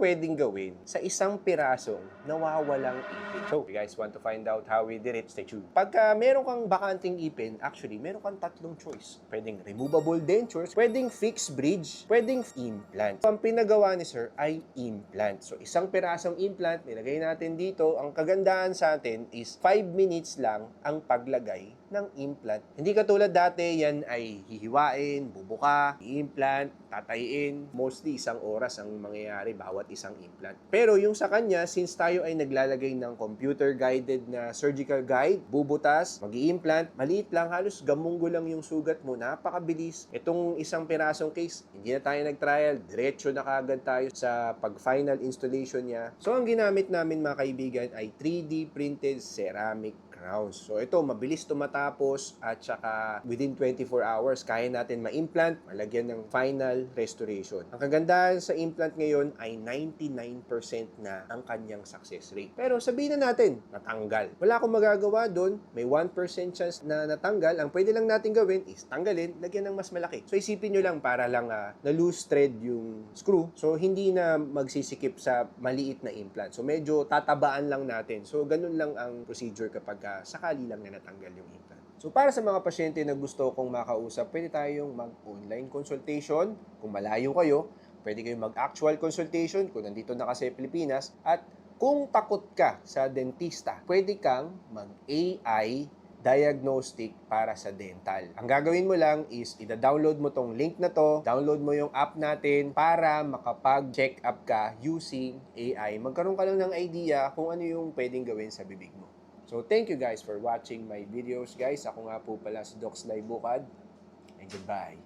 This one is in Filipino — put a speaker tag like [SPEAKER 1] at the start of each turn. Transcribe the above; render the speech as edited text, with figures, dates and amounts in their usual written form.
[SPEAKER 1] pwedeng gawin sa isang pirasong nawawalang ipin? So, if you guys want to find out how we did it, stay tuned. Pagka meron kang bakanting ipin, actually, meron kang tatlong choice. Pwedeng removable dentures, pwedeng fixed bridge, pwedeng implant. So, ang pinagawa ni sir ay implant. So, isang pirasong implant, nilagay natin dito. Ang kagandahan sa atin is 5 minutes lang ang paglagay ng implant. Hindi katulad dati, yan ay hihiwain, bubuka, i-implant, tatayin. Mostly isang oras ang mangyayari bawat isang implant. Pero yung sa kanya, since tayo ay naglalagay ng computer-guided na surgical guide, bubutas, mag-i-implant, maliit lang, halos gamunggo lang yung sugat mo, napakabilis. Itong isang pirasong case, hindi na tayo nag-trial, diretso na kagad tayo sa pag-final installation niya. So, ang ginamit namin mga kaibigan ay 3D printed ceramic crowns. So, ito, mabilis tumatapos at saka within 24 hours, kaya natin ma-implant, malagyan ng final restoration. Ang kagandahan sa implant ngayon ay 99% na ang kanyang success rate. Pero sabihin na natin, natanggal. Wala akong magagawa doon, may 1% chance na natanggal. Ang pwede lang natin gawin is tanggalin, lagyan ng mas malaki. So, isipin nyo lang para lang na loose thread yung screw. So, hindi na magsisikip sa maliit na implant. So, medyo tatabaan lang natin. So, ganun lang ang procedure kapag sakali lang na natanggal yung implant. So, para sa mga pasyente na gusto kong makausap, pwede tayong mag-online consultation. Kung malayo kayo, pwede kayong mag-actual consultation kung nandito na kasi Pilipinas. At kung takot ka sa dentista, pwede kang mag-AI diagnostic para sa dental. Ang gagawin mo lang is ida-download mo tong link na to, download mo yung app natin para makapag-check up ka using AI. Magkaroon ka lang ng idea kung ano yung pwedeng gawin sa bibig mo. So, thank you guys for watching my videos, guys. Ako nga po pala si Doc Sly Bukad. And goodbye.